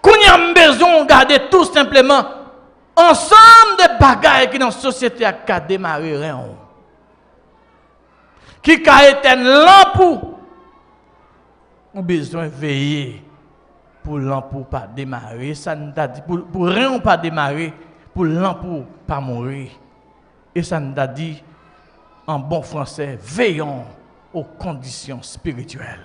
Qu'on y a besoin de garder tout simplement ensemble de bagailles qui dans la société a démarré rien. Qui a été l'ampoule. On a besoin de veiller pour l'ampoule pas démarrer. Ça nous a dit pour rien pas démarrer, pour l'ampoule pas mourir. Et ça nous a dit en bon français, veillons aux conditions spirituelles.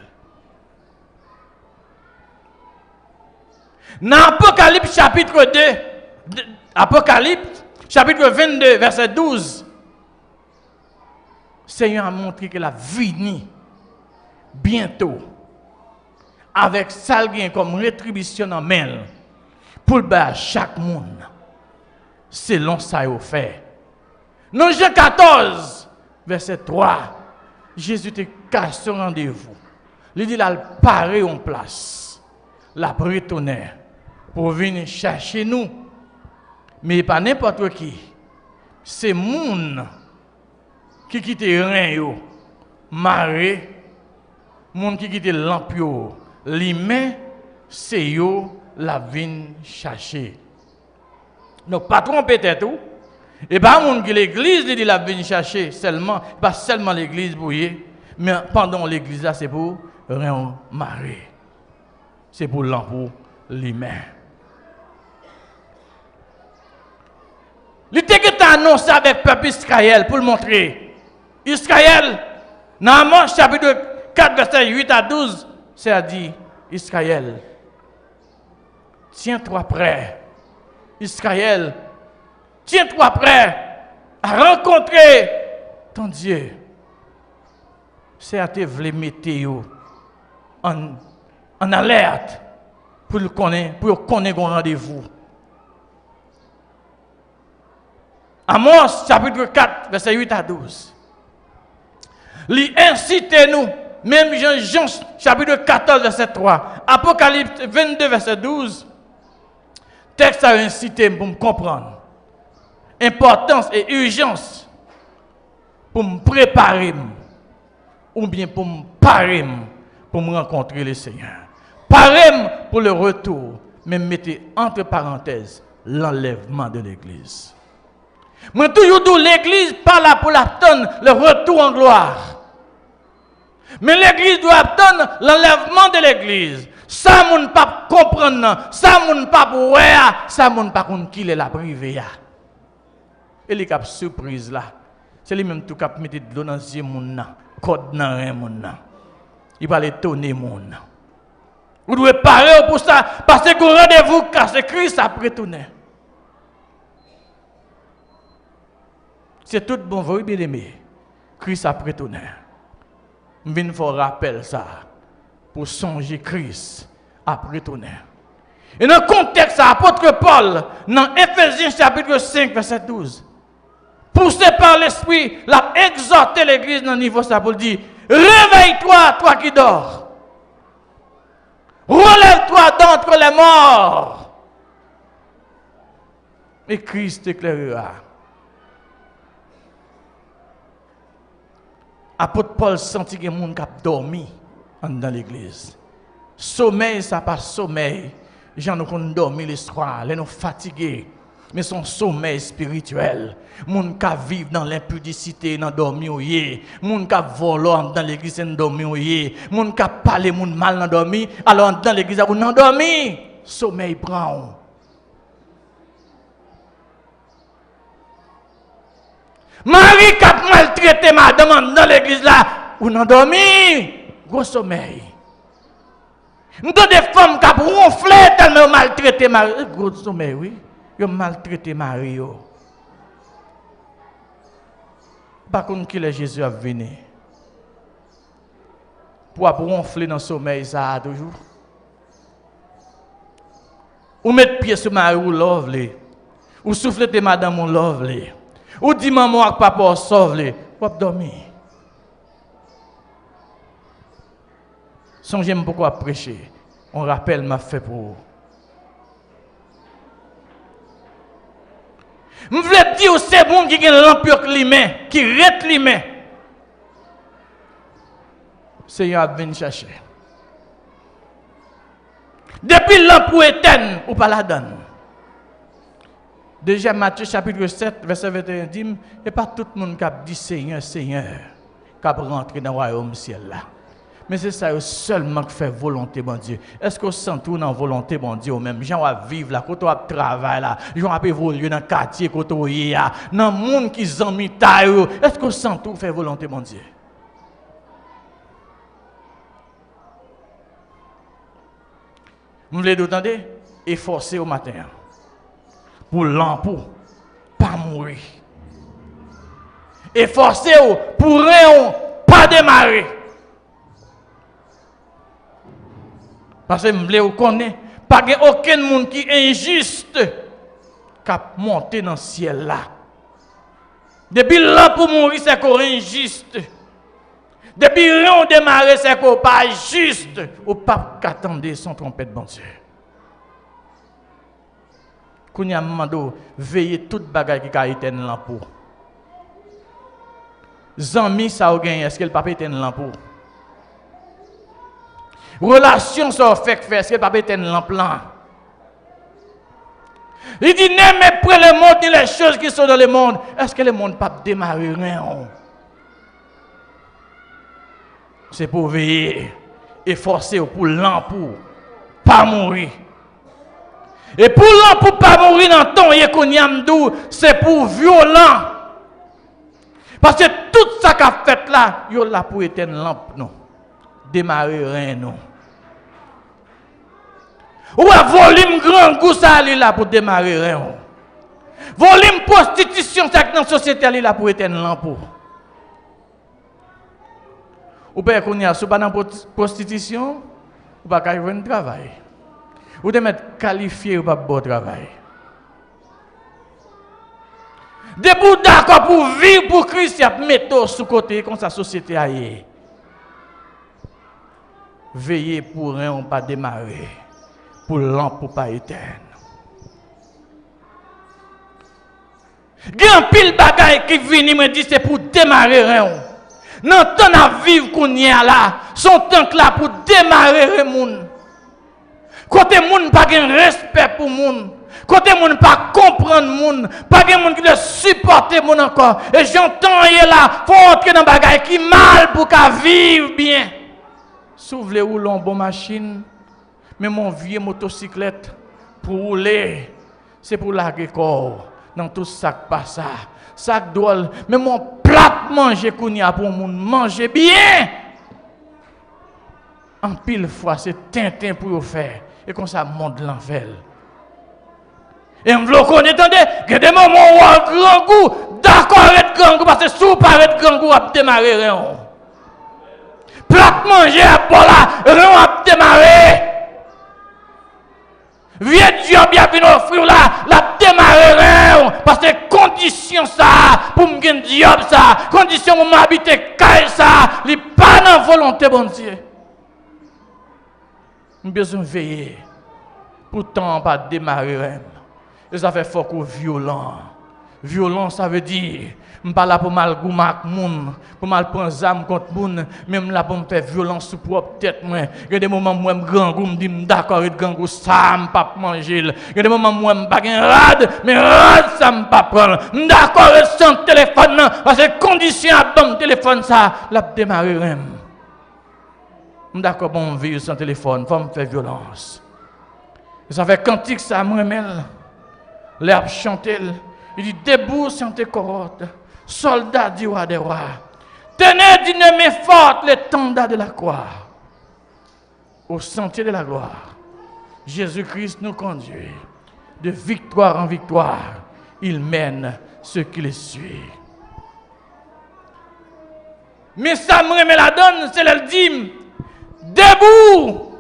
Dans Apocalypse chapitre 2, Apocalypse chapitre 22, verset 12, Seigneur a montré que la vie bientôt avec ça comme rétribution en main pour le bas chaque monde selon ça il fait. Dans Jean 14 verset 3, Jésus te cache son rendez-vous. Il dit là paraît en place. La retourner pour venir chercher nous. Mais pas n'importe qui. C'est moun qui quitte rien yo, maré, moun qui quitte lampio, l'humain c'est yo la vinn chercher. Donc pas tromper tête ou. Et pas moun qui l'église dit la vinn chercher seulement, pas seulement l'église bouillée, mais pendant l'église là c'est pour rien maré. C'est pour l'emploi l'humain. Il était annoncé avec le peuple Israël pour le montrer. Israël, dans Amos chapitre 4, verset 8 à 12, c'est à dire Israël, tiens-toi prêt. Israël, tiens-toi prêt à rencontrer ton Dieu. C'est à te vouloir mettre en alerte pour connaître un rendez-vous. Amos chapitre 4, verset 8 à 12. Il incite nous, même Jean chapitre 14, verset 3, Apocalypse 22, verset 12. Texte a incité pour me comprendre. Importance et urgence pour me préparer ou bien pour me parer pour me rencontrer le Seigneur. Parer pour le retour, mais mettez entre parenthèses l'enlèvement de l'Église. Moi toujours dis l'Église pas là pour attendre le retour en gloire. Mais l'Église doit attendre l'enlèvement de l'Église. Ça moun pas comprendre, ça moun pas ouais, ça moun pas connait qui est la privée. Et les cap surprise là, c'est lui même tout cap mettre de l'eau dans yeux moun nan, code dans rien moun nan. Il va l'étonner moun. Vous devez parler pour ça parce que rendez-vous car c'est Christ après tourner. C'est tout bon, vous bien aimé. Christ a prétonné. Je viens de faire rappel ça pour songer Christ a prétonné. Et dans le contexte, l'apôtre Paul, dans Éphésiens chapitre 5, verset 12, poussé par l'Esprit, l'a exhorté l'Église dans le niveau ça pour dire réveille-toi, toi qui dors. Relève-toi d'entre les morts. Et Christ éclairera. Apôtre Paul sentit que les gens qui dormi dans l'église. Sommeil, ça pas sommeil. Les gens qui ont dormi le soir, les gens fatigués. Mais son sommeil spirituel. Les gens qui vivent dans l'impudicité, dans dormi. Les gens qui volent dans l'église, dans dormi. Les gens qui parlent mal dans dormi. Alors dans l'église, vous n'en dormi. Sommeil prend. Marie qui a maltraité madame dans l'église là, ou n'en dormi, gros sommeil. Nous avons des femmes qui ont ronflé tellement maltraité Marie, gros sommeil, oui. Ils ont maltraité Marie. Par contre, qui est Jésus a venu pour ronfler dans le sommeil, ça toujours. Ou mettre pied sur Marie, ou lovely. Ou souffler de madame, ou lovely. Ou dit maman ak papa sauve-les, ou dormir. Songez pourquoi prêcher. On rappelle m'a fait pour vous. Je veux dire c'est bon qui a l'empire climat, qui rete climat. Seigneur a venu chercher. Depuis l'an pour éternel, ou pas la donne. Déjà Matthieu chapitre 7, verset 21 dit, et pas tout le monde qui a dit Seigneur, Seigneur, qui a rentré dans le royaume ciel là. Mais c'est ça seulement qui fait volonté, bon Dieu. Est-ce qu'on sent tout dans la volonté, bon Dieu, ou même, gens va vivre là, quand on va travailler là, gens va évoluer dans le quartier, quand on y est, dans le monde qui sont mis taille, est-ce qu'on sent tout fait volonté, bon Dieu? Vous voulez entendre? Efforcer au matin. Pour l'emploi, pas mourir. Efforcer pour rien, pas démarrer. Parce que vous voulez connaître, pas aucun monde qui est injuste qui a monté dans le ciel là. Depuis là pour mourir, c'est qu'on est injuste. Depuis rien démarrer, c'est qu'on pas juste. Ou pas qu'attendre son trompette, bon Dieu. Qu'on y a demandé veiller toute bagaille qui a été dans l'emploi. Zami ça ou gagne, est-ce que le papa était dans l'emploi? Relation ça fait est-ce que le papa était dans l'emploi? Il dit n'aimez pas le monde ni les choses qui sont dans le monde. Est-ce que le monde pas démarrer rien? C'est pour veiller et forcer pour l'emploi, pas mourir. Et pour l'emploi pas mourir dans ton yekonyamdou, c'est pour violent. Parce que tout ça qu'a fait là, yo là pour éteindre lampe non. Démarrer rien non. Ou un volume grand goût ça là pour démarrer rien. Volume prostitution ça dans la société là pour éteindre lampe. Ou pas qu'on y a sous pas dans prostitution, ou pas qu'à un travail. Ou de mettre qualifié ou pas bon travail. Debout d'accord pour vivre pour Christ, il y a mettre sous côté comme sa société aille. Veillez pour rien pas démarrer, pour l'an pour pas éteindre. Il y a un pile bagaille qui vient me dit c'est pour démarrer rien. Non temps à vivre qu'on y a là, son temps là pour démarrer le monde. Côté monde pas de respect pour monde. Côté monde pas comprendre monde, pas de monde qui de supporter monde encore. Et j'entends y là, faut entrer dans bagaille qui mal pour qu'à vivre bien. S'ouvre ou l'on bon machine, mais mon vieux motocyclette pour rouler, c'est pour larguer corps dans tout sac pas ça. Sac drôle, mais mon plat manger qu'on y a pour monde manger bien. En pile fois c'est Tintin pour faire et comme ça monte l'enfer. Et on veut connaître, attendez, que des moments où un grand goût, d'accord avec grand goût, parce que sous paraît grand goût à démarrer rien. Plat manger à là, rien à démarrer. Vieux Dieu bien venu offrir là, la démarrer rien. Parce que condition ça, pour me gagner diable ça, condition pour m'habiter caille ça, il pas dans volonté bon Dieu. Nous besoin veiller. Pourtant pas démarrer rien. Et ça fait fort qu'on violent. Violent, ça veut dire, je ne suis pas là pour mal goumer moun, pour mal prendre zam contre moun, même là pour me faire violence sur propre tête. Il y a des moments où je me grand goût, je me dis d'accord avec grand goût, ça ne pas manger. Il y a des moments où je me bague rade, mais rade ça ne pas prendre. D'accord avec son téléphone, parce que condition à ton téléphone, ça, la démarrer même. D'accord, bon, vivre sans téléphone, il faut me faire violence. Et ça fait cantique ça, moi même. L'herbe chantait, il dit debout chantez corotte, soldats du roi des rois, tenez d'une main forte l'étendard de la croix, au sentier de la gloire. Jésus-Christ nous conduit de victoire en victoire, il mène ceux qui le suivent. Mais ça me remet la donne, c'est le dit debout.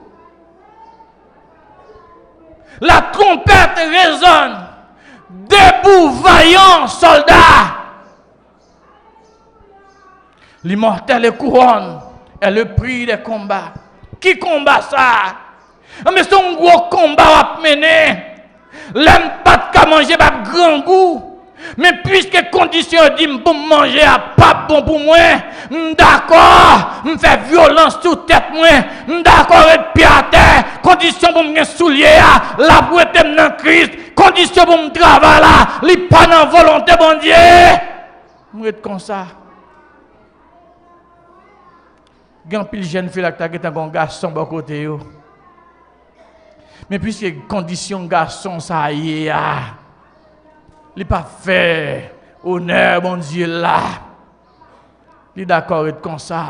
La trompette résonne. Debout, vaillant soldat. L'immortel et couronne est le prix des combats. Qui combat ça? Mais c'est un gros combat à mener. L'aime pas de manger par grand goût. Mais puisque condition dit pour manger à pas bon pour moi, d'accord, me fait violence sur tête moi, d'accord avec pied à terre, condition pour me soulier, la pour être dans Christ, condition pour me travailler là, li pas dans volonté bon Dieu. Moi être comme ça. Gan pile jeune fille là qui t'a un garçon bon côté yo. Mais puisque condition garçon ça y est, il pas fait honneur bon Dieu là. Il est d'accord être comme ça.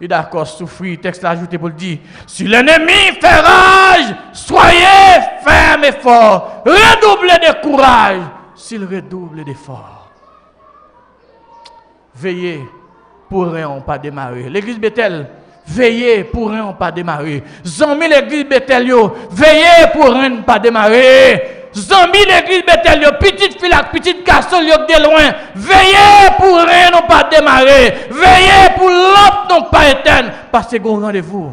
Il est d'accord souffrir. Texte là ajouté pour le dire. Si l'ennemi fait rage, soyez ferme et fort. Redoublez de courage s'il redouble d'effort. Veillez pour rien pas démarrer. L'église Bethel, veillez pour rien pas démarrer. Zami l'église Bethel yo, veillez pour rien pas démarrer. Zami l'église Bethel yo, petite fille, petite garçon yo de loin, veillez pour rien non pas démarrer. Veillez pour l'autre non pas éteindre parce que gon rendez-vous.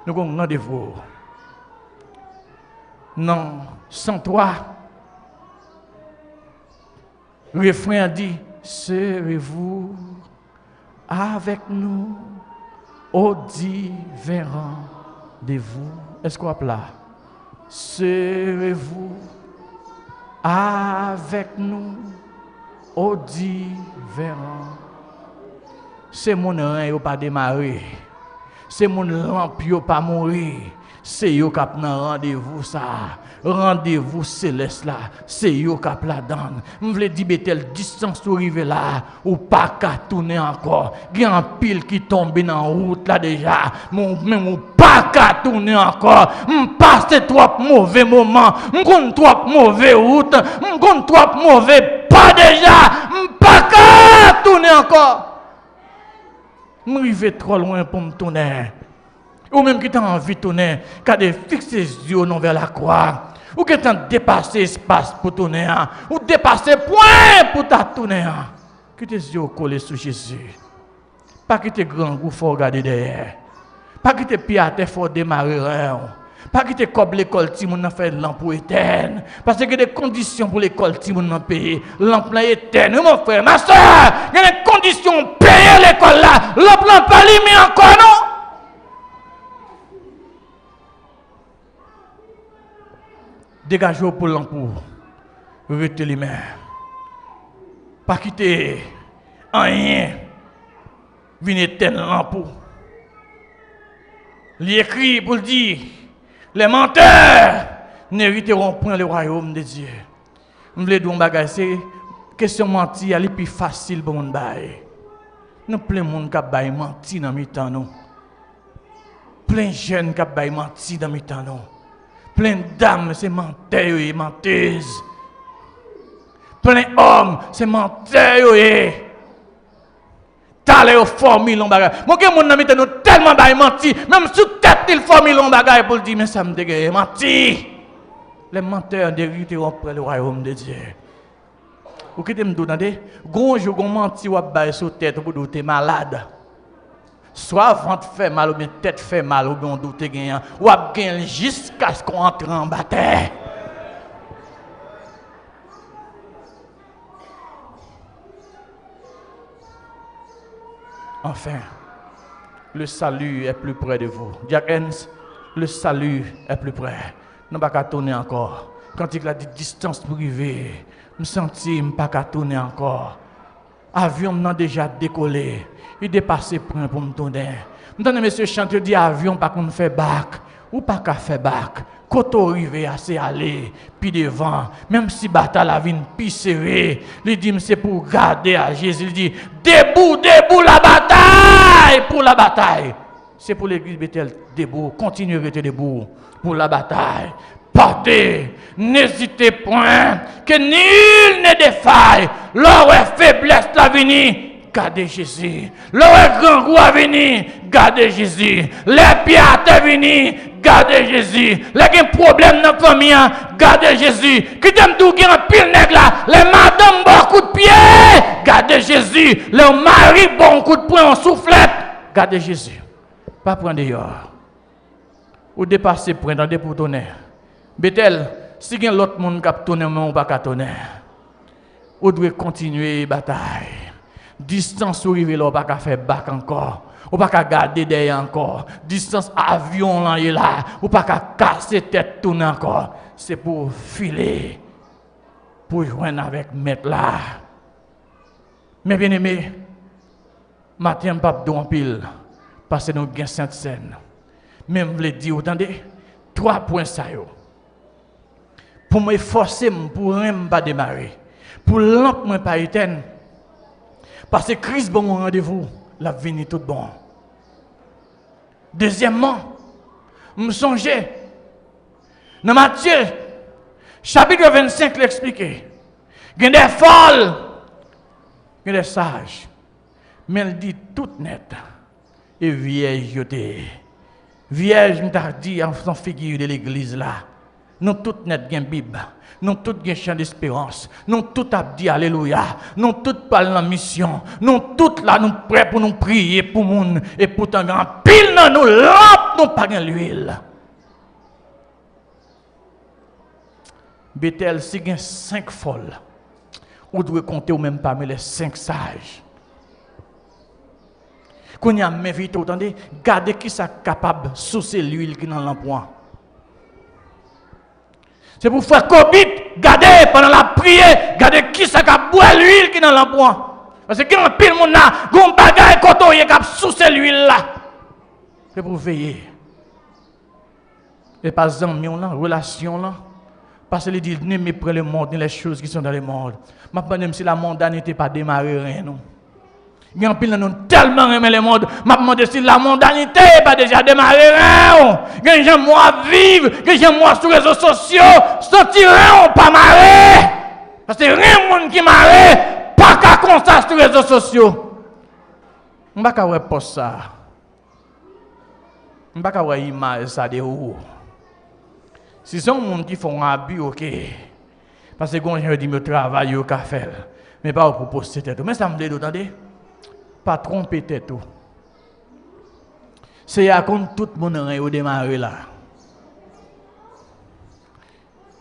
Nous gon rendez-vous. Non, 103. Refrain dit, serez-vous avec nous au divers rendez-vous. Est-ce qu'on appelle là? Serez-vous avec nous au divers. C'est mon rein qui n'a pas démarré. C'est mon lampe qui n'a pas mourir. C'est eux qui ont rendez-vous ça. Rendez-vous céleste là. C'est eux qui ont la donne. Je voulais dire Bethel distance pour arriver là ou pas qu'à tourner encore. Il y a un pile qui tombe dans la route là déjà. Même pas qu'à tourner encore. Je passe trop mauvais moments. Je connais trop mauvais route. Je connais trop mauvais pas déjà. Je pas qu'à tourner encore. Je arrive trop loin pour me tourner. Ou même qui t'a envie de tourner, qui a fixé les yeux vers la croix, ou qui t'a dépassé l'espace pour tourner, ou dépassé point pour ta tourner, que tes yeux collés sur Jésus. Pas que tes grands goûts faut regarder derrière. Pas que tes pieds à terre faut démarrer. Pas que tes cobles l'école Timoun n'a fait l'emploi éternel. Parce que des conditions pour l'école Timoun n'a payé. L'emploi éternel, mon frère, ma soeur, il y a des conditions pour payer l'école là. L'emploi pas limité encore, non? Dégagez pour l'emploi. Retenez les mains. Pas quitter rien. Venez éteindre l'emploi. L'écrit pour le dire. Les menteurs n'hériteront point le royaume de Dieu. Je voulais dire un bagage, c'est question mentir, elle est plus facile pour mon bail. Nous plein de monde qui a menti dans mes temps nous. Plein de jeunes qui a menti dans mes temps nous. Plein de dames, c'est menteurs et menteuses. Plein d'hommes, c'est menteurs et t'allez au formule en bagage. Moi, que mon ami nous tellement menti, même sous tête il formule en bagage pour dire mais ça me dégueule menti. Les menteurs n'hériteront pas le royaume de Dieu. Vous qui me demandez, gon jour gon menti ou bail sur tête pour douter malade. Soit ventre fait mal ou bien tête fait mal ou bien doute gagnant ou gagne jusqu'à ce qu'on entre en bataille. Enfin, le salut est plus près de vous. Jack Hens, le salut est plus près. Nous ne pouvons pas tourner encore. Quand il a dit distance privée, je me sentis pas qu'à tourner encore. Avion n'a déjà décollé. Il dépassé point pour me tourner. Maintenant, monsieur chanteur dit avion pas qu'on fait bac ou pas qu'à faire bac. Quand on arrive assez aller, puis devant, même si bataille la vie plus serrée, il dit c'est pour garder à Jésus. Il dit debout, debout la bataille pour la bataille. C'est pour l'église Bethel debout, continuez à rester debout pour la bataille. Partez, n'hésitez point, que nul ne défaille. L'heure est faiblesse la venir, gardez Jésus. L'heure est grand goût à venir, gardez Jésus. Les pieds à terre venir, gardez Jésus. Les problèmes dans la famille, gardez Jésus. Qui t'aime tout, qui a un pile nègre là, les madames bon coup de pied, gardez Jésus. Les maris bon coup de poing en soufflette, gardez Jésus. Pas prendre dehors. Ou dépasser prendre des pour tonner. Bethel, si il y a l'autre monde qui a tourné, mais on pas qu'à tourner. On doit continuer la bataille. Distance ou arriver là, on pas qu'à faire bac encore. Ou pas qu'à garder derrière encore. Distance avion là est là. Ou pas qu'à casser tête tourner encore. C'est pour filer. Pour joindre avec maître là. Mais bien aimé, matin pas en pile. Parce que nous avons Sainte Seine. Même vous le dire, vous entendez? 3 points ça yo. Pour me forcer, pour rien pas démarrer. Pour l'amp moi pas éteindre. Parce que Christ bon rendez-vous, la vie tout bon. Deuxièmement, me songer dans Matthieu chapitre 25 l'expliquer. Il y a des folles, il y a des sages. Mais elle dit tout net. Et vierge yoté. Vierge m'ta dit en son figure de l'église là. Nous tout net gen Bible. Nous tout gen chant d'espérance. Nous tout a dit alléluia. Nous tout parlons en mission. Nous tout là nous prêts pour nous prier pour monde et pourtant grand pile dans nous lampe nous pas gen l'huile. Bethel si gen 5 folles. On doit compter ou même parmi les 5 sages. Quand y a m'invite, attendez, gardez qui ça capable de soucer l'huile qui dans l'emploi. C'est pour faire Covid, gardez pendant la prière, gardez qui ça capable boire l'huile qui dans l'emploi. Parce que quand pile mon là, gon bagaille coton y capable soucer l'huile là. C'est pour veiller. Et pas amis là, relation là. Parce qu'il dit ne méprenez le monde, les choses qui sont dans le monde. Même si la mondanité pas démarré rien non. Il y a un pile nous tellement aimé le monde. M'a demandé si la mondanité pas déjà démarré. Il y a des gens moi vivre, il y a des gens moi sur les réseaux sociaux, sentir rien pas marrer. Parce que rien monde qui marrer, pas qu'à comme ça sur les réseaux sociaux. On va pas voir post ça. On va pas voir image ça de où. Si c'est un monde qui font un abus, ok. Parce que quand je dis me travail au café, mais pas pour poster tête. Mais ça me dit d'entendre. Pas tromper tête. C'est à quand tout le monde a démarré là.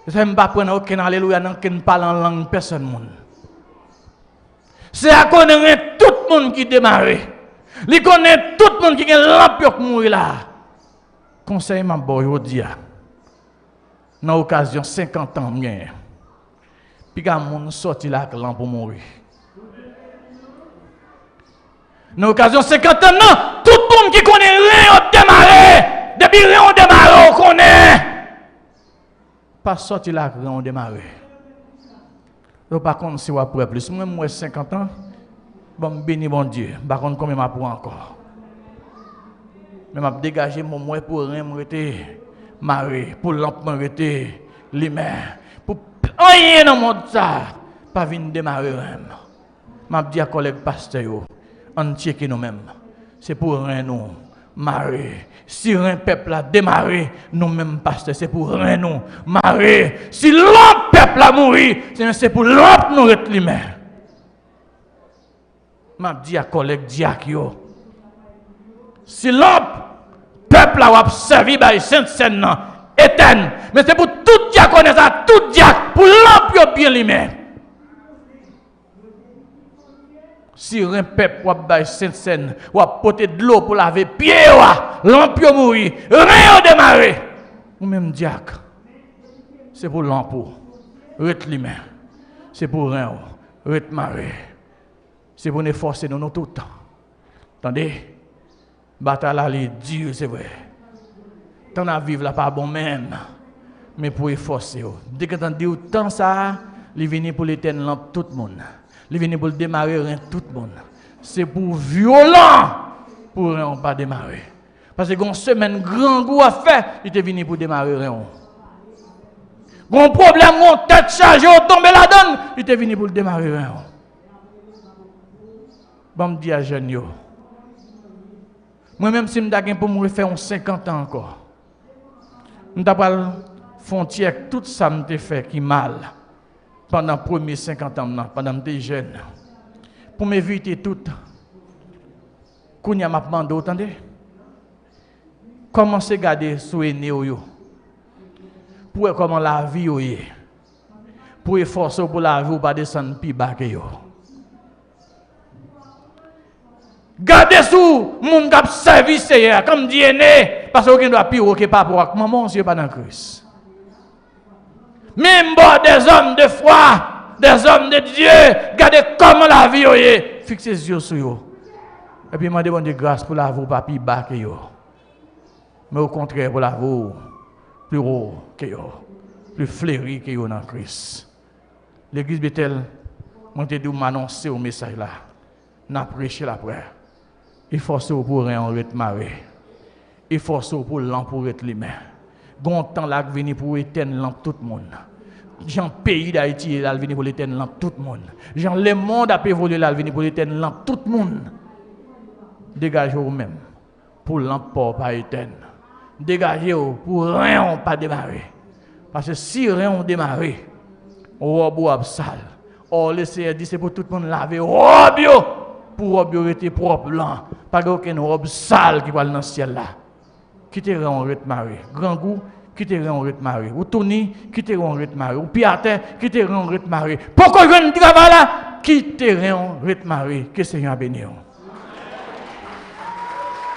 Ça ne pas prendre aucun alléluia dans qui ne parle en langue personne monde. C'est à connaître tout le monde qui démarre. Il connaît tout le monde qui a lampe pour mourir là. Conseil m'a bon aujourd'hui. Dans l'occasion 50 ans bien. Puis quand monde sorti là lampe pour mourir. Dans l'occasion 50 ans, non, tout le monde qui connaît rien a démarré. Depuis rien a démarré, on connaît. Pas sorti là, rien a démarré. Donc, par contre, si on après plus, moi 50 ans, bon, béni bon Dieu. Par contre, combien m'a pour encore? Mais m'a dégagé mon moi pour rien m'arrêter, marrer, pour lampe m'arrêter, les mains, pour rien dans le monde ça, pas venir démarrer rien. M'a dit à collègue pasteur, on check nous-mêmes. C'est pour rien nous marrer. Si un peuple a démarré, nous-mêmes pasteur, c'est pour rien nous marrer. Si l'autre peuple a mouru, c'est pour l'autre nous être les mains. M'a dit à collègue Diakio, si l'autre peuple a servi par Sainte Seine, éteint, mais c'est pour tout diaconne ça, tout diacre, pour l'autre bien les mains. Si un peuple ou a Sainte Seine ou a porté de l'eau pour laver pied l'empire mourir, rien démarré. Ou même diacre. C'est pour l'empire. Ret les mains. C'est pour rien. Ret marrer. C'est pour nous forcer nous tout le temps. Attendez. Bataille est dur, c'est vrai. Tant à vivre là pas bon même. Mais pour forcer. Dès que tu dis autant ça, il vient pour l'éternel tout le monde. Il vient pour démarrer rien tout le monde. C'est pour violent pour rien pas démarrer. Parce que une semaine grand goût à faire, il est venu pour démarrer rien. Gon problème mon tête chargée au tomber la donne, il est venu pour démarrer rien. Bon me dit à jeune yo. Moi même si m'da pour me faire 50 ans encore. M'da pas frontière tout ça m'te fait qui mal. Pendant les premiers 50 ans, pendant que j'étais jeune, pour m'éviter tout, quand je m'a demandé, attendez, comment se garder sur les néo, pour voir comment la vie est, pour efforcer pour la vie, pour ne pas descendre plus bas que yo. Gardez sous moun k'ap servi Seigneur comme DNA parce que doit pire que pas pour maman c'est pas dans Christ. Même bon des hommes de foi, des hommes de Dieu, regardez comment la vie est. Fixez les yeux sur eux. Et puis demandez bon de grâce pour la vous pas plus bas que yo. Mais au contraire pour la vous plus haut que yo, plus fleuri que yo dans Christ. L'église Bethel, moi te dit m'annoncer au message là. N'a prêché la prière. Il faut se pour rien retmarrer. Il faut se pour l'an pour être les mains. Gon temps là venir pour éteindre l'an tout le monde. Jean pays d'Haïti là venir pour l'éteindre l'an tout le monde. Jean le monde a évolué là venir pour l'éteindre l'an tout le monde. Dégagez vous même pour l'an pas éteindre. Dégagez vous pour rien pas démarrer. Parce que si rien on démarrer, robe ou sale. Oh le Seigneur dit c'est pour tout le monde laver robe yo. Pour robe rester propre là, pas aucune robe sale qui va dans le ciel là. Quittez en retmaré. Grand goût, quittez en retmaré. Ou Tony, quittez en retmaré. Ou Piatin, quittez en retmaré. Pourquoi je ne travaille là? Quittez en retmaré. Que Seigneur bénisse.